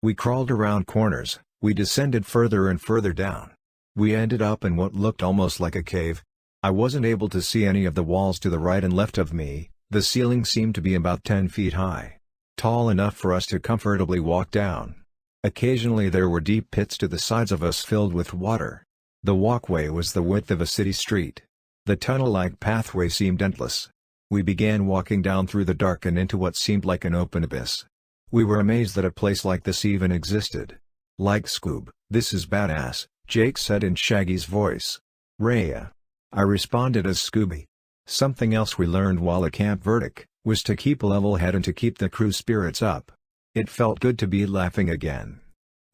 We crawled around corners, we descended further and further down. We ended up in what looked almost like a cave. I wasn't able to see any of the walls to the right and left of me. The ceiling seemed to be about 10 feet high. Tall enough for us to comfortably walk down. Occasionally there were deep pits to the sides of us filled with water. The walkway was the width of a city street. The tunnel-like pathway seemed endless. We began walking down through the dark and into what seemed like an open abyss. We were amazed that a place like this even existed. "Like Scoob, this is badass," Jake said in Shaggy's voice. "Raya." I responded as Scooby. Something else we learned while at Camp Verdict was to keep a level head and to keep the crew spirits up. It felt good to be laughing again.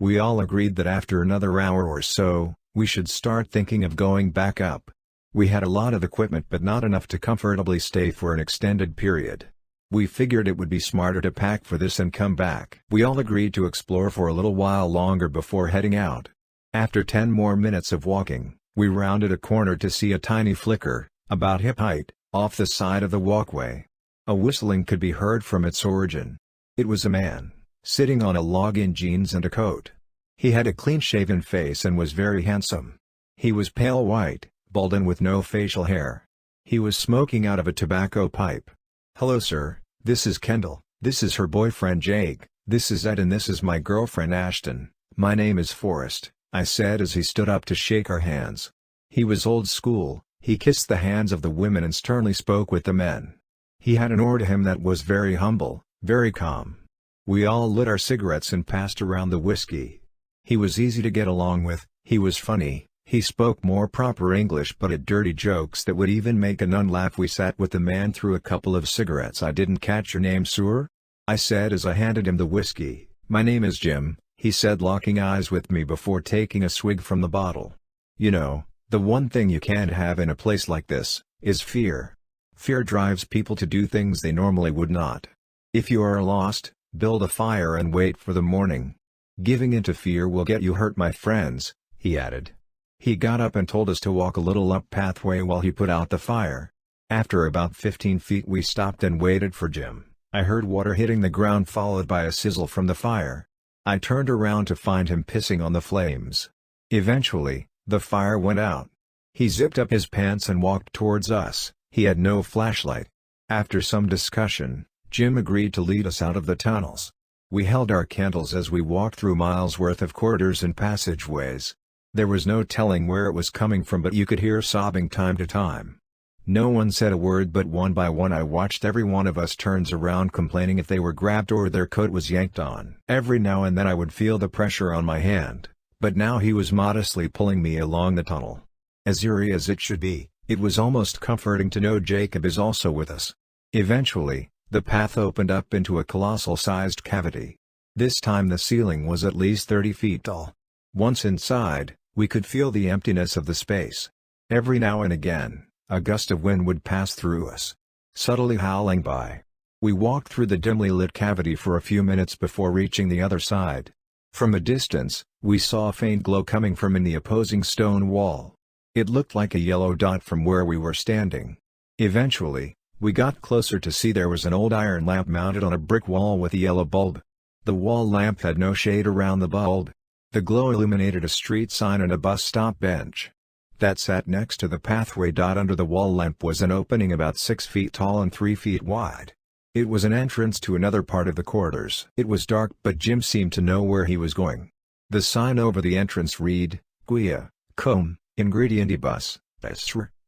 We all agreed that after another hour or so, we should start thinking of going back up. We had a lot of equipment but not enough to comfortably stay for an extended period. We figured it would be smarter to pack for this and come back. We all agreed to explore for a little while longer before heading out. After 10 more minutes of walking, we rounded a corner to see a tiny flicker, about hip height, off the side of the walkway. A whistling could be heard from its origin. It was a man, sitting on a log in jeans and a coat. He had a clean-shaven face and was very handsome. He was pale white, bald and with no facial hair. He was smoking out of a tobacco pipe. "Hello sir, this is Kendall, this is her boyfriend Jake, this is Ed and this is my girlfriend Ashton, my name is Forrest," I said as he stood up to shake our hands. He was old school, he kissed the hands of the women and sternly spoke with the men. He had an aura to him that was very humble, very calm. We all lit our cigarettes and passed around the whiskey. He was easy to get along with, he was funny, he spoke more proper English but had dirty jokes that would even make a nun laugh. We sat with the man through a couple of cigarettes. "I didn't catch your name, sir?" I said as I handed him the whiskey. "My name is Jim," he said, locking eyes with me before taking a swig from the bottle. "You know, the one thing you can't have in a place like this, is fear. Fear drives people to do things they normally would not. If you are lost, build a fire and wait for the morning. Giving in to fear will get you hurt, my friends," he added. He got up and told us to walk a little up pathway while he put out the fire. After about 15 feet we stopped and waited for Jim. I heard water hitting the ground followed by a sizzle from the fire. I turned around to find him pissing on the flames. Eventually, the fire went out. He zipped up his pants and walked towards us. He had no flashlight. After some discussion, Jim agreed to lead us out of the tunnels. We held our candles as we walked through miles worth of corridors and passageways. There was no telling where it was coming from, but you could hear sobbing time to time. No one said a word, but one by one I watched every one of us turns around complaining if they were grabbed or their coat was yanked on. Every now and then I would feel the pressure on my hand, but now he was modestly pulling me along the tunnel. As eerie as it should be, it was almost comforting to know Jacob is also with us. Eventually, the path opened up into a colossal-sized cavity. This time the ceiling was at least 30 feet tall. Once inside, we could feel the emptiness of the space. Every now and again, a gust of wind would pass through us, subtly howling by. We walked through the dimly lit cavity for a few minutes before reaching the other side. From a distance, we saw a faint glow coming from in the opposing stone wall. It looked like a yellow dot from where we were standing. Eventually, we got closer to see there was an old iron lamp mounted on a brick wall with a yellow bulb. The wall lamp had no shade around the bulb. The glow illuminated a street sign and a bus stop bench that sat next to the pathway. Under the wall lamp was an opening about 6 feet tall and 3 feet wide. It was an entrance to another part of the corridors. It was dark, but Jim seemed to know where he was going. The sign over the entrance read, "Guia, com, ingredientibus,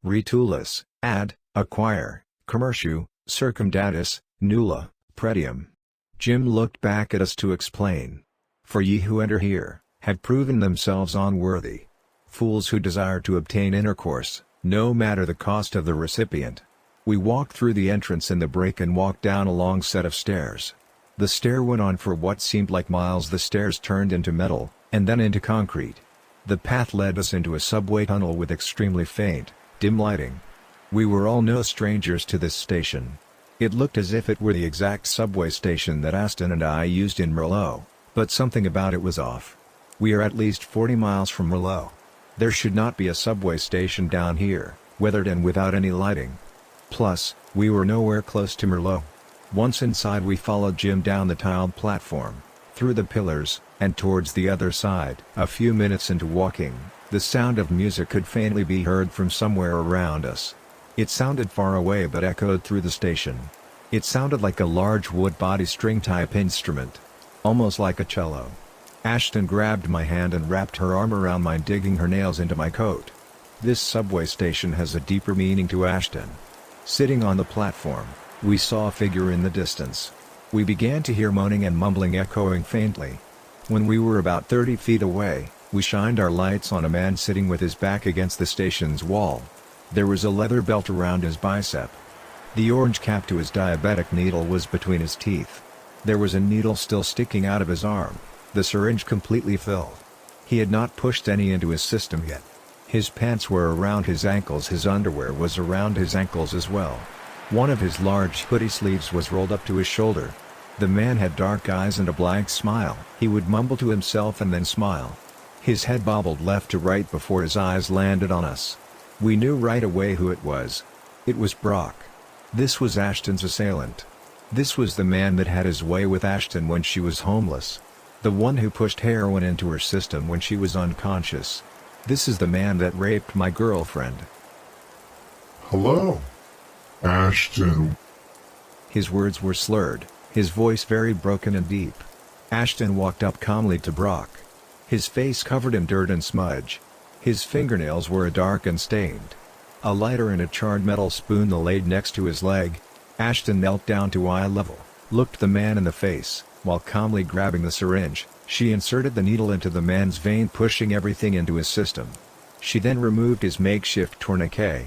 retulus, ad, acquire, commerciu, circumdatus, nulla, pretium." Jim looked back at us to explain. "For ye who enter here, have proven themselves unworthy. Fools who desire to obtain intercourse, no matter the cost of the recipient." We walked through the entrance in the break and walked down a long set of stairs. The stair went on for what seemed like miles. The stairs turned into metal, and then into concrete. The path led us into a subway tunnel with extremely faint, dim lighting. We were all no strangers to this station. It looked as if it were the exact subway station that Aston and I used in Merlot, but something about it was off. We are at least 40 miles from Merlot. There should not be a subway station down here, weathered and without any lighting. Plus, we were nowhere close to Merlot. Once inside we followed Jim down the tiled platform, through the pillars, and towards the other side. A few minutes into walking, the sound of music could faintly be heard from somewhere around us. It sounded far away but echoed through the station. It sounded like a large wood body string type instrument. Almost like a cello. Ashton grabbed my hand and wrapped her arm around mine, digging her nails into my coat. This subway station has a deeper meaning to Ashton. Sitting on the platform, we saw a figure in the distance. We began to hear moaning and mumbling echoing faintly. When we were about 30 feet away, we shined our lights on a man sitting with his back against the station's wall. There was a leather belt around his bicep. The orange cap to his diabetic needle was between his teeth. There was a needle still sticking out of his arm, the syringe completely filled. He had not pushed any into his system yet. His pants were around his ankles, his underwear was around his ankles as well. One of his large hoodie sleeves was rolled up to his shoulder. The man had dark eyes and a blank smile. He would mumble to himself and then smile. His head bobbled left to right before his eyes landed on us. We knew right away who it was. It was Brock. This was Ashton's assailant. This was the man that had his way with Ashton when she was homeless. The one who pushed heroin into her system when she was unconscious. This is the man that raped my girlfriend. Hello, Ashton. His words were slurred, his voice very broken and deep. Ashton walked up calmly to Brock. His face covered in dirt and smudge. His fingernails were dark and stained. A lighter and a charred metal spoon laid next to his leg. Ashton knelt down to eye level, looked the man in the face, while calmly grabbing the syringe. She inserted the needle into the man's vein, pushing everything into his system. She then removed his makeshift tourniquet.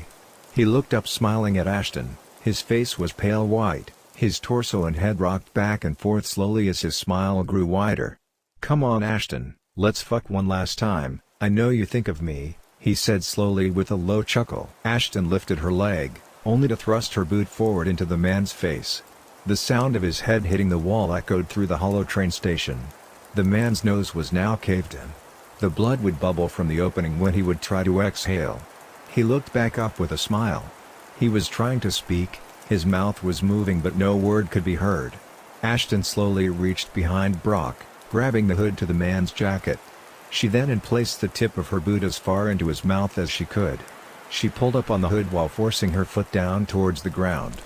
He looked up smiling at Ashton. His face was pale white, his torso and head rocked back and forth slowly as his smile grew wider. "Come on, Ashton, let's fuck one last time, I know you think of me," he said slowly with a low chuckle. Ashton lifted her leg, only to thrust her boot forward into the man's face. The sound of his head hitting the wall echoed through the hollow train station. The man's nose was now caved in. The blood would bubble from the opening when he would try to exhale. He looked back up with a smile. He was trying to speak, his mouth was moving but no word could be heard. Ashton slowly reached behind Brock, grabbing the hood to the man's jacket. She then placed the tip of her boot as far into his mouth as she could. She pulled up on the hood while forcing her foot down towards the ground.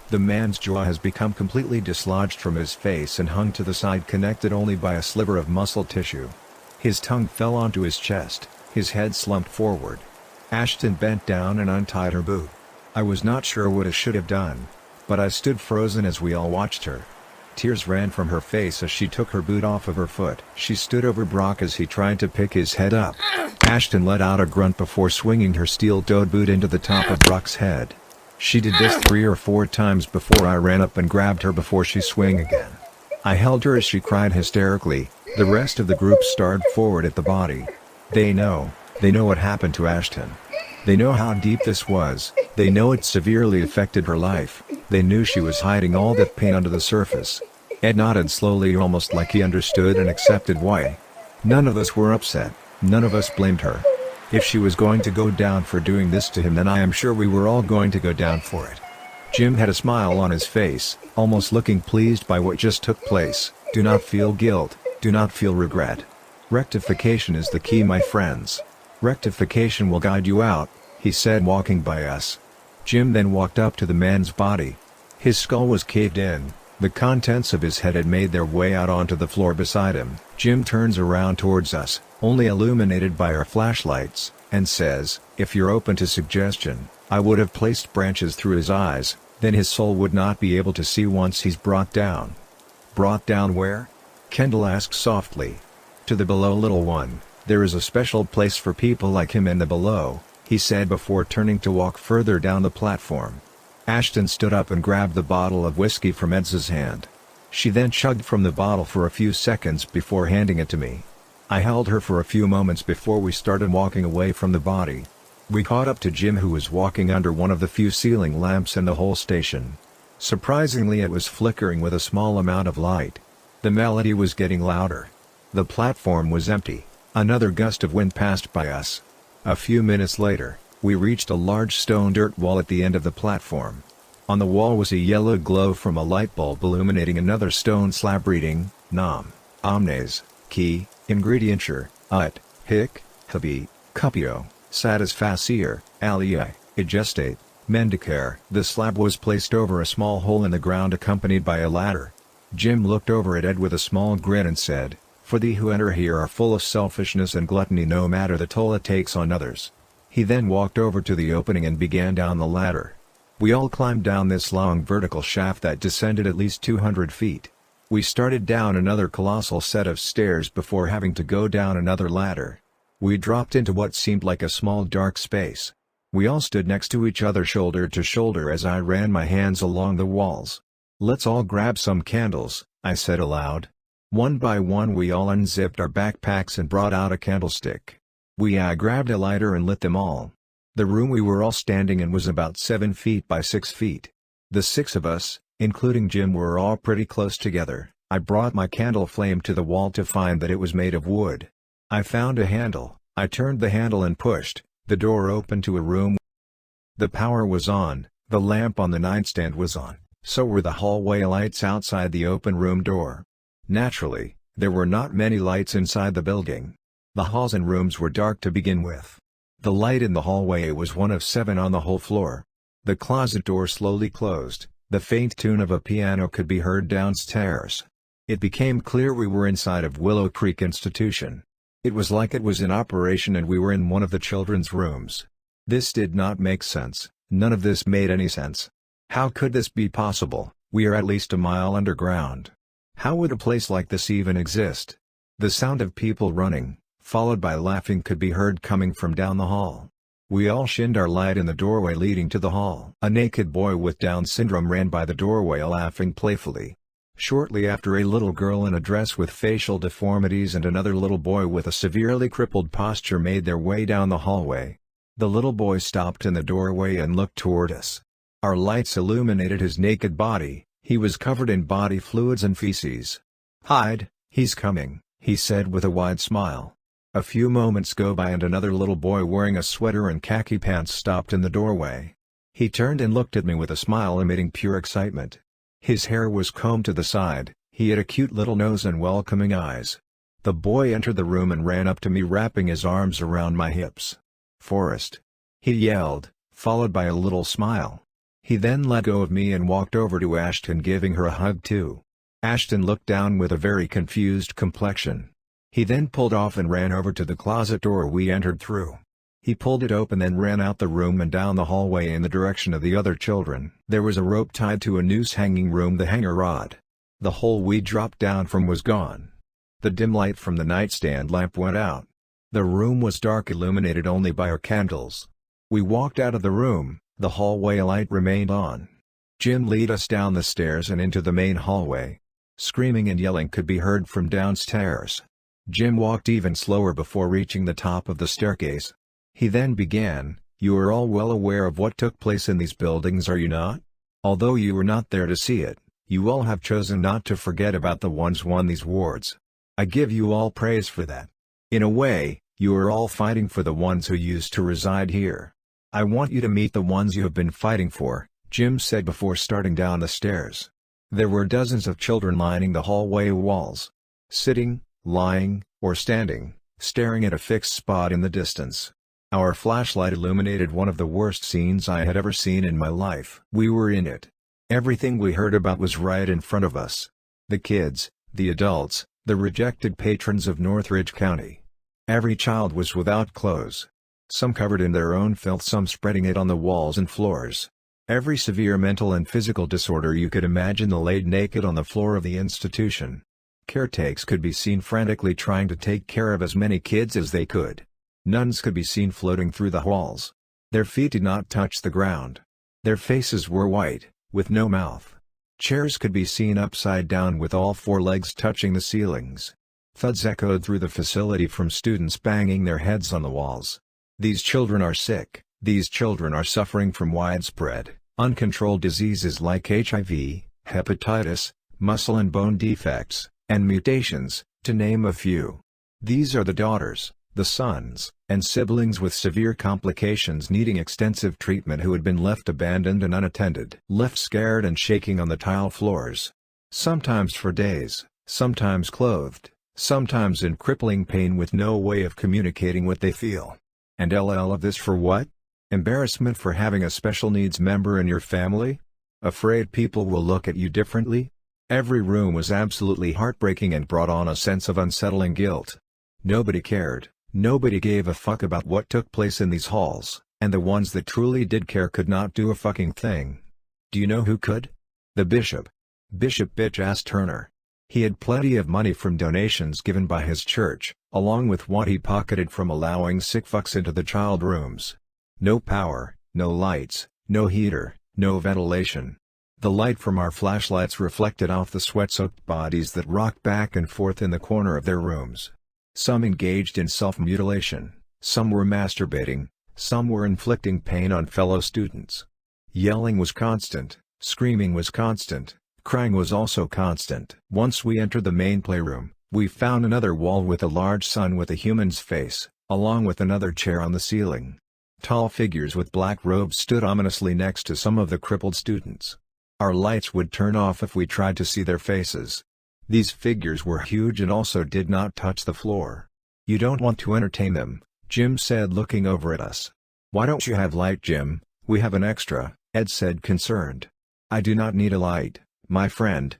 The man's jaw has become completely dislodged from his face and hung to the side, connected only by a sliver of muscle tissue. His tongue fell onto his chest, his head slumped forward. Ashton bent down and untied her boot. I was not sure what I should have done, but I stood frozen as we all watched her. Tears ran from her face as she took her boot off of her foot. She stood over Brock as he tried to pick his head up. Ashton let out a grunt before swinging her steel-toed boot into the top of Brock's head. She did this 3 or 4 times before I ran up and grabbed her before she swung again. I held her as she cried hysterically. The rest of the group started forward at the body. They know what happened to Ashton. They know how deep this was, they know it severely affected her life, they knew she was hiding all that pain under the surface. Ed nodded slowly, almost like he understood and accepted why. None of us were upset, none of us blamed her. If she was going to go down for doing this to him, then I am sure we were all going to go down for it. Jim had a smile on his face, almost looking pleased by what just took place. Do not feel guilt, do not feel regret. Rectification is the key, my friends. Rectification will guide you out, he said, walking by us. Jim then walked up to the man's body. His skull was caved in, the contents of his head had made their way out onto the floor beside him. Jim turns around towards us, only illuminated by our flashlights, and says, "If you're open to suggestion, I would have placed branches through his eyes, then his soul would not be able to see once he's brought down." "Brought down where?" Kendall asked softly. "To the below, little one. There is a special place for people like him in the below," he said before turning to walk further down the platform. Ashton stood up and grabbed the bottle of whiskey from Ed's hand. She then chugged from the bottle for a few seconds before handing it to me. I held her for a few moments before we started walking away from the body. We caught up to Jim, who was walking under one of the few ceiling lamps in the whole station. Surprisingly, it was flickering with a small amount of light. The melody was getting louder. The platform was empty. Another gust of wind passed by us. A few minutes later, we reached a large stone dirt wall at the end of the platform. On the wall was a yellow glow from a light bulb illuminating another stone slab reading, Nam, Omnes, Key, Ingredienture, Ut, Hic, Habi, Cupio, Satisfacier, Alii, Egestate, Mendicare. The slab was placed over a small hole in the ground accompanied by a ladder. Jim looked over at Ed with a small grin and said, "For thee who enter here are full of selfishness and gluttony no matter the toll it takes on others." He then walked over to the opening and began down the ladder. We all climbed down this long vertical shaft that descended at least 200 feet. We started down another colossal set of stairs before having to go down another ladder. We dropped into what seemed like a small dark space. We all stood next to each other shoulder to shoulder as I ran my hands along the walls. "Let's all grab some candles," I said aloud. One by one we all unzipped our backpacks and brought out a candlestick. I grabbed a lighter and lit them all. The room we were all standing in was about 7 feet by 6 feet. The 6 of us, including Jim, were all pretty close together. I brought my candle flame to the wall to find that it was made of wood. I found a handle, I turned the handle and pushed, the door opened to a room. The power was on, the lamp on the nightstand was on, so were the hallway lights outside the open room door. Naturally, there were not many lights inside the building. The halls and rooms were dark to begin with. The light in the hallway was one of 7 on the whole floor. The closet door slowly closed, the faint tune of a piano could be heard downstairs. It became clear we were inside of Willow Creek Institution. It was like it was in operation and we were in one of the children's rooms. This did not make sense, none of this made any sense. How could this be possible? We are at least a mile underground. How would a place like this even exist? The sound of people running, followed by laughing, could be heard coming from down the hall. We all shined our light in the doorway leading to the hall. A naked boy with Down syndrome ran by the doorway laughing playfully. Shortly after, a little girl in a dress with facial deformities and another little boy with a severely crippled posture made their way down the hallway. The little boy stopped in the doorway and looked toward us. Our lights illuminated his naked body. He was covered in body fluids and feces. "Hide, he's coming," he said with a wide smile. A few moments go by and another little boy wearing a sweater and khaki pants stopped in the doorway. He turned and looked at me with a smile emitting pure excitement. His hair was combed to the side, he had a cute little nose and welcoming eyes. The boy entered the room and ran up to me wrapping his arms around my hips. "Forrest!" he yelled, followed by a little smile. He then let go of me and walked over to Ashton, giving her a hug too. Ashton looked down with a very confused complexion. He then pulled off and ran over to the closet door we entered through. He pulled it open and ran out the room and down the hallway in the direction of the other children. There was a rope tied to a noose hanging room, the hanger rod. The hole we dropped down from was gone. The dim light from the nightstand lamp went out. The room was dark, illuminated only by our candles. We walked out of the room, the hallway light remained on. Jim led us down the stairs and into the main hallway. Screaming and yelling could be heard from downstairs. Jim walked even slower before reaching the top of the staircase. He then began, "You are all well aware of what took place in these buildings, are you not? Although you were not there to see it, you all have chosen not to forget about the ones who won these wars. I give you all praise for that. In a way, you are all fighting for the ones who used to reside here. I want you to meet the ones you have been fighting for," Jim said before starting down the stairs. There were dozens of children lining the hallway walls. Sitting, lying, or standing, staring at a fixed spot in the distance. Our flashlight illuminated one of the worst scenes I had ever seen in my life. We were in it. Everything we heard about was right in front of us. The kids, the adults, the rejected patrons of Northridge County. Every child was without clothes. Some covered in their own filth, some spreading it on the walls and floors. Every severe mental and physical disorder you could imagine laid naked on the floor of the institution. Caretakers could be seen frantically trying to take care of as many kids as they could. Nuns could be seen floating through the halls. Their feet did not touch the ground. Their faces were white, with no mouth. Chairs could be seen upside down with all 4 legs touching the ceilings. Thuds echoed through the facility from students banging their heads on the walls. These children are sick. These children are suffering from widespread, uncontrolled diseases like HIV, hepatitis, muscle and bone defects, and mutations, to name a few. These are the daughters, the sons and siblings with severe complications needing extensive treatment who had been left abandoned and unattended. Left scared and shaking on the tile floors. Sometimes for days, sometimes clothed, sometimes in crippling pain with no way of communicating what they feel. And LL of this for what? Embarrassment for having a special needs member in your family? Afraid people will look at you differently? Every room was absolutely heartbreaking and brought on a sense of unsettling guilt. Nobody cared, nobody gave a fuck about what took place in these halls, and the ones that truly did care could not do a fucking thing. Do you know who could? The bishop. Bishop bitch-ass Turner. He had plenty of money from donations given by his church, along with what he pocketed from allowing sick fucks into the child rooms. No power, no lights, no heater, no ventilation. The light from our flashlights reflected off the sweat-soaked bodies that rocked back and forth in the corner of their rooms. Some engaged in self-mutilation, some were masturbating, some were inflicting pain on fellow students. Yelling was constant, screaming was constant, crying was also constant. Once we entered the main playroom, we found another wall with a large sun with a human's face, along with another chair on the ceiling. Tall figures with black robes stood ominously next to some of the crippled students. Our lights would turn off if we tried to see their faces. These figures were huge and also did not touch the floor. "You don't want to entertain them," Jim said looking over at us. "Why don't you have light, Jim? We have an extra," Ed said concerned. "I do not need a light, my friend."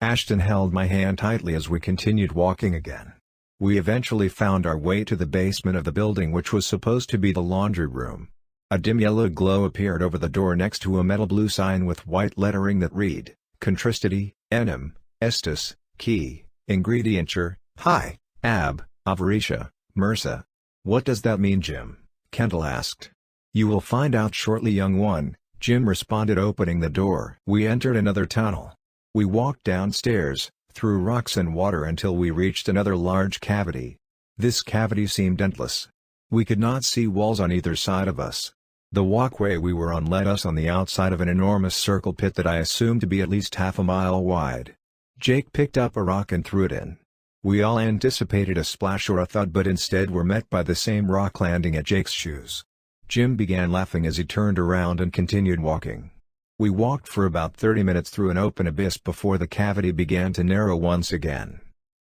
Ashton held my hand tightly as we continued walking again. We eventually found our way to the basement of the building, which was supposed to be the laundry room. A dim yellow glow appeared over the door next to a metal blue sign with white lettering that read, "Contristity, Enim, Estus, Key, Ingredienture, Hi, Ab, Avaricia, Mursa." "What does that mean, Jim?" Kendall asked. "You will find out shortly, young one," Jim responded, opening the door. We entered another tunnel. We walked downstairs, through rocks and water until we reached another large cavity. This cavity seemed endless. We could not see walls on either side of us. The walkway we were on led us on the outside of an enormous circle pit that I assumed to be at least half a mile wide. Jake picked up a rock and threw it in. We all anticipated a splash or a thud, but instead were met by the same rock landing at Jake's shoes. Jim began laughing as he turned around and continued walking. We walked for about 30 minutes through an open abyss before the cavity began to narrow once again.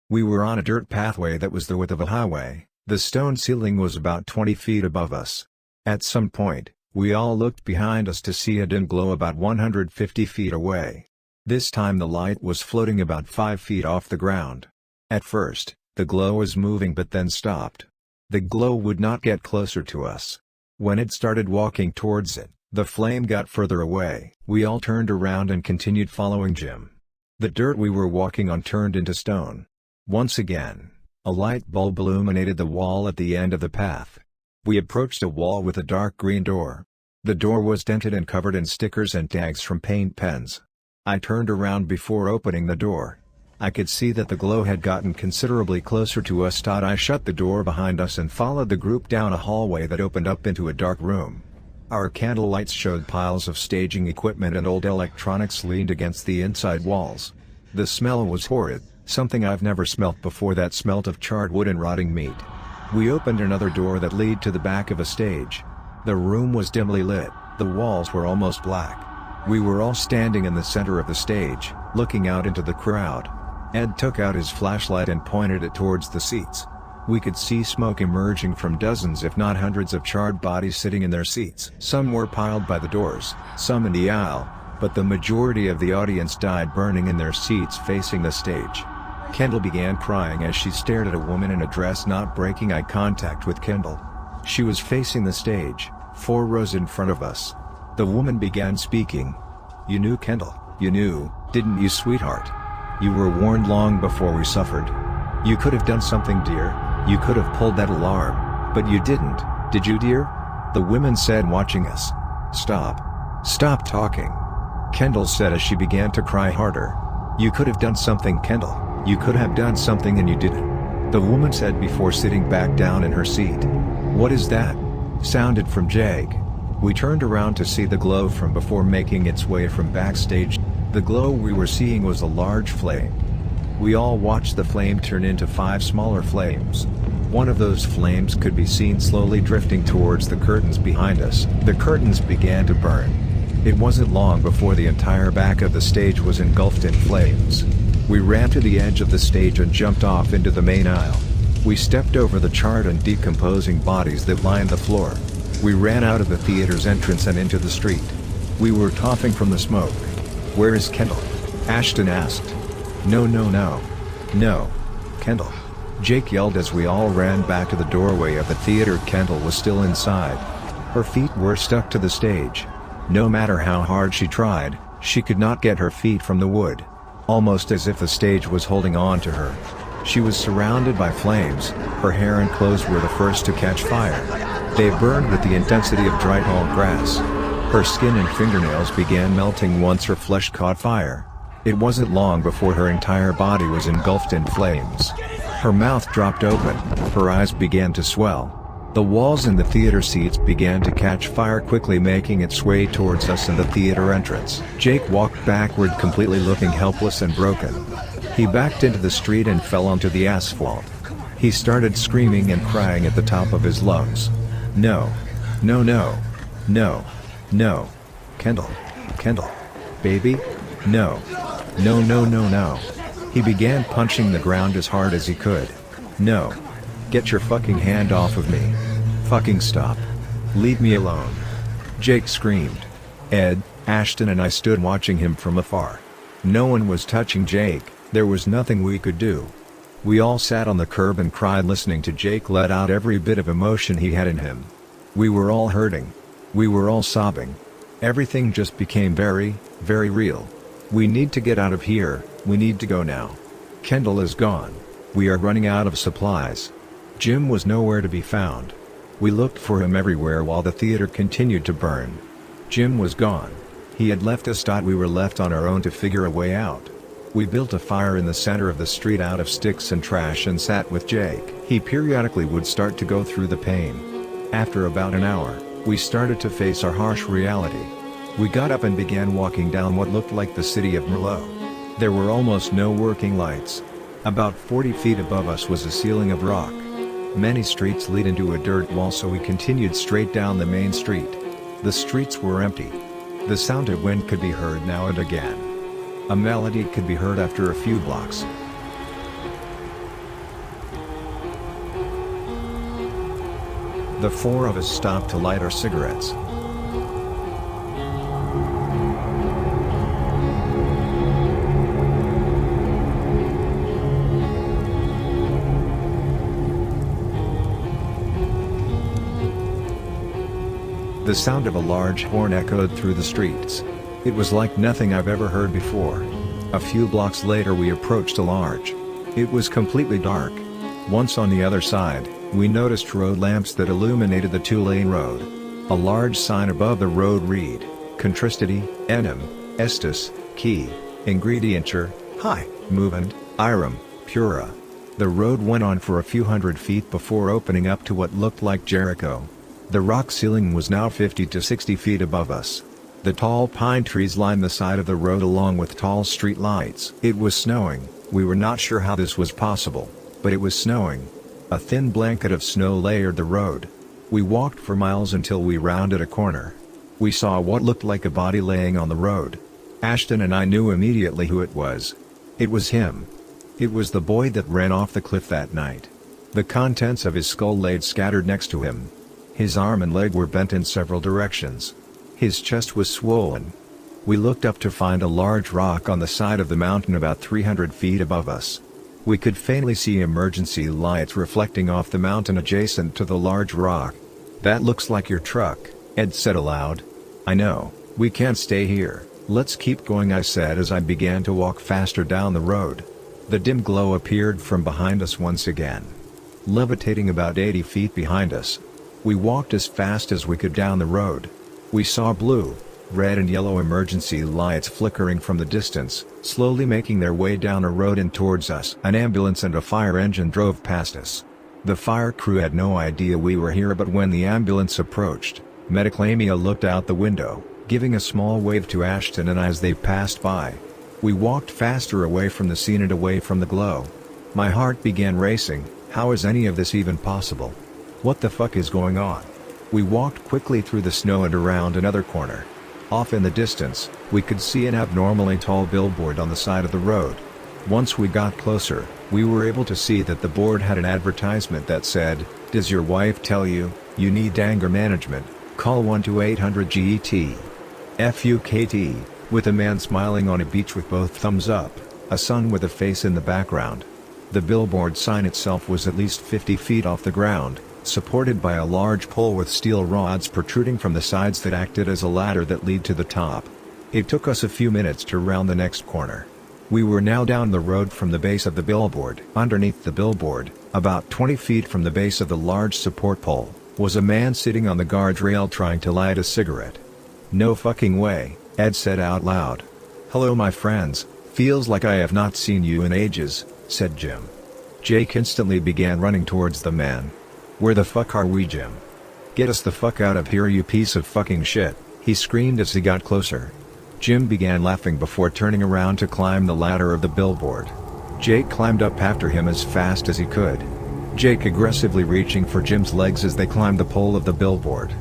We were on a dirt pathway that was the width of a highway. The stone ceiling was about 20 feet above us. At some point, we all looked behind us to see a dim glow about 150 feet away. This time the light was floating about 5 feet off the ground. At first, the glow was moving but then stopped. The glow would not get closer to us. When it started walking towards it, the flame got further away. We all turned around and continued following Jim. The dirt we were walking on turned into stone. Once again, a light bulb illuminated the wall at the end of the path. We approached a wall with a dark green door. The door was dented and covered in stickers and tags from paint pens. I turned around before opening the door. I could see that the glow had gotten considerably closer to us. I shut the door behind us and followed the group down a hallway that opened up into a dark room. Our candle lights showed piles of staging equipment and old electronics leaned against the inside walls. The smell was horrid, something I've never smelt before, that smelt of charred wood and rotting meat. We opened another door that led to the back of a stage. The room was dimly lit, the walls were almost black. We were all standing in the center of the stage, looking out into the crowd. Ed took out his flashlight and pointed it towards the seats. We could see smoke emerging from dozens if not hundreds of charred bodies sitting in their seats. Some were piled by the doors, some in the aisle, but the majority of the audience died burning in their seats facing the stage. Kendall began crying as she stared at a woman in a dress, not breaking eye contact with Kendall. She was facing the stage, 4 rows in front of us. The woman began speaking. "You knew, Kendall, you knew, didn't you, sweetheart? You were warned long before we suffered. You could have done something, dear. You could have pulled that alarm, but you didn't, did you, dear?" The women said, watching us. Stop talking," Kendall said as she began to cry harder. "You could have done something, Kendall, you could have done something and you didn't," the woman said before sitting back down in her seat. "What is that?" sounded from Jake. We turned around to see the glow from before making its way from backstage. The glow we were seeing was a large flame. We all watched the flame turn into 5 smaller flames. One of those flames could be seen slowly drifting towards the curtains behind us. The curtains began to burn. It wasn't long before the entire back of the stage was engulfed in flames. We ran to the edge of the stage and jumped off into the main aisle. We stepped over the charred and decomposing bodies that lined the floor. We ran out of the theater's entrance and into the street. We were coughing from the smoke. "Where is Kendall?" Ashton asked. No, Kendall," Jake yelled as we all ran back to the doorway of the theater. Kendall was still inside. Her feet were stuck to the stage. No matter how hard she tried, she could not get her feet from the wood. Almost as if the stage was holding on to her. She was surrounded by flames. Her hair and clothes were the first to catch fire. They burned with the intensity of dry tall grass. Her skin and fingernails began melting once her flesh caught fire. It wasn't long before her entire body was engulfed in flames. Her mouth dropped open, her eyes began to swell. The walls and the theater seats began to catch fire, quickly making its way towards us and the theater entrance. Jake walked backward, completely looking helpless and broken. He backed into the street and fell onto the asphalt. He started screaming and crying at the top of his lungs. No, Kendall, baby, no. He began punching the ground as hard as he could. No. Get your fucking hand off of me. Fucking stop. Leave me alone. Jake screamed. Ed, Ashton and I stood watching him from afar. No one was touching Jake, there was nothing we could do. We all sat on the curb and cried, listening to Jake let out every bit of emotion he had in him. We were all hurting. We were all sobbing. Everything just became very, very real. We need to get out of here, we need to go now. Kendall is gone. We are running out of supplies. Jim was nowhere to be found. We looked for him everywhere while the theater continued to burn. Jim was gone. He had left us. We were left on our own to figure a way out. We built a fire in the center of the street out of sticks and trash and sat with Jake. He periodically would start to go through the pain. After about an hour, we started to face our harsh reality. We got up and began walking down what looked like the city of Merlot. There were almost no working lights. About 40 feet above us was a ceiling of rock. Many streets lead into a dirt wall, so we continued straight down the main street. The streets were empty. The sound of wind could be heard now and again. A melody could be heard after a few blocks. The four of us stopped to light our cigarettes. The sound of a large horn echoed through the streets. It was like nothing I've ever heard before. A few blocks later we approached a large. It was completely dark. Once on the other side, we noticed road lamps that illuminated the two-lane road. A large sign above the road read, Contristity, Enim, Estus, Key, Ingredienture, High, Movement, Irum, Pura. The road went on for a few hundred feet before opening up to what looked like Jericho. The rock ceiling was now 50 to 60 feet above us. The tall pine trees lined the side of the road along with tall street lights. It was snowing. We were not sure how this was possible, but it was snowing. A thin blanket of snow layered the road. We walked for miles until we rounded a corner. We saw what looked like a body laying on the road. Ashton and I knew immediately who it was. It was him. It was the boy that ran off the cliff that night. The contents of his skull laid scattered next to him. His arm and leg were bent in several directions. His chest was swollen. We looked up to find a large rock on the side of the mountain about 300 feet above us. We could faintly see emergency lights reflecting off the mountain adjacent to the large rock. "That looks like your truck," Ed said aloud. "I know, we can't stay here, let's keep going," I said as I began to walk faster down the road. The dim glow appeared from behind us once again. Levitating about 80 feet behind us. We walked as fast as we could down the road. We saw blue, red and yellow emergency lights flickering from the distance, slowly making their way down a road and towards us. An ambulance and a fire engine drove past us. The fire crew had no idea we were here, but when the ambulance approached, Metaclamia looked out the window, giving a small wave to Ashton and I as they passed by. We walked faster away from the scene and away from the glow. My heart began racing, How is any of this even possible? What the fuck is going on? We walked quickly through the snow and around another corner. Off in the distance, we could see an abnormally tall billboard on the side of the road. Once we got closer, we were able to see that the board had an advertisement that said, "Does your wife tell you, you need anger management? Call 1-800-GET. FUKT, with a man smiling on a beach with both thumbs up, a sun with a face in the background. The billboard sign itself was at least 50 feet off the ground, supported by a large pole with steel rods protruding from the sides that acted as a ladder that led to the top. It took us a few minutes to round the next corner. We were now down the road from the base of the billboard. Underneath the billboard, about 20 feet from the base of the large support pole, was a man sitting on the guardrail trying to light a cigarette. "No fucking way," Ed said out loud. "Hello my friends, feels like I have not seen you in ages," said Jim. Jake instantly began running towards the man. "Where the fuck are we, Jim? Get us the fuck out of here, you piece of fucking shit," he screamed as he got closer. Jim began laughing before turning around to climb the ladder of the billboard. Jake climbed up after him as fast as he could. Jake aggressively reaching for Jim's legs as they climbed the pole of the billboard.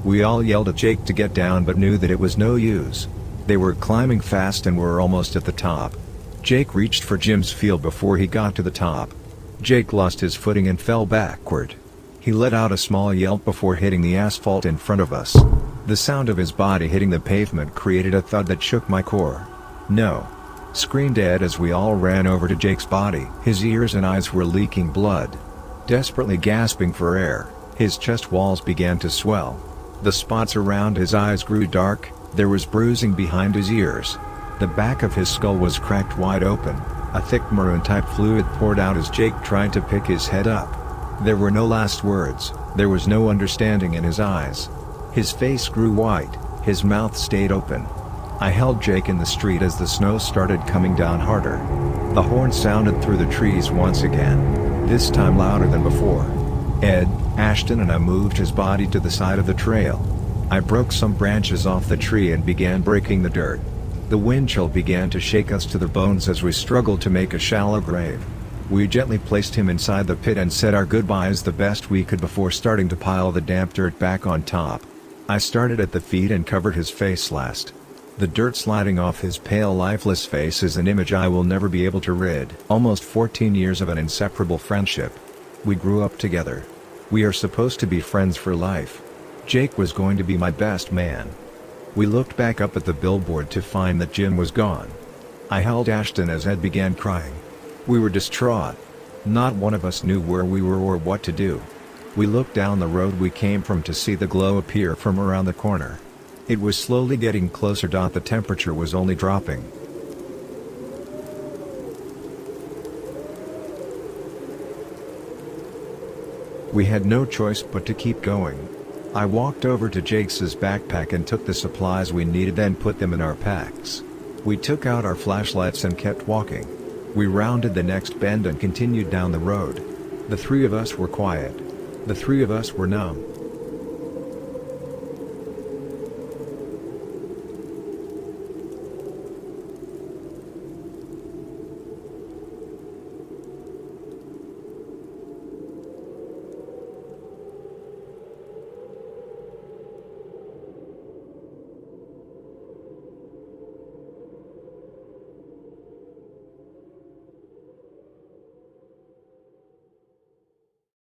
We all yelled at Jake to get down but knew that it was no use. They were climbing fast and were almost at the top. Jake reached for Jim's feel before he got to the top. Jake lost his footing and fell backward. He let out a small yelp before hitting the asphalt in front of us. The sound of his body hitting the pavement created a thud that shook my core. "No!" screamed Ed as we all ran over to Jake's body. His ears and eyes were leaking blood. Desperately gasping for air, his chest walls began to swell. The spots around his eyes grew dark, there was bruising behind his ears. The back of his skull was cracked wide open, a thick maroon-type fluid poured out as Jake tried to pick his head up. There were no last words, there was no understanding in his eyes. His face grew white, his mouth stayed open. I held Jake in the street as the snow started coming down harder. The horn sounded through the trees once again, this time louder than before. Ed, Ashton and I moved his body to the side of the trail. I broke some branches off the tree and began breaking the dirt. The wind chill began to shake us to the bones as we struggled to make a shallow grave. We gently placed him inside the pit and said our goodbyes the best we could before starting to pile the damp dirt back on top. I started at the feet and covered his face last. The dirt sliding off his pale lifeless face is an image I will never be able to rid. Almost 14 years of an inseparable friendship. We grew up together. We are supposed to be friends for life. Jake was going to be my best man. We looked back up at the billboard to find that Jim was gone. I held Ashton as Ed began crying. We were distraught. Not one of us knew where we were or what to do. We looked down the road we came from to see the glow appear from around the corner. It was slowly getting closer. The temperature was only dropping. We had no choice but to keep going. I walked over to Jake's backpack and took the supplies we needed, then put them in our packs. We took out our flashlights and kept walking. We rounded the next bend and continued down the road. The three of us were quiet. The three of us were numb.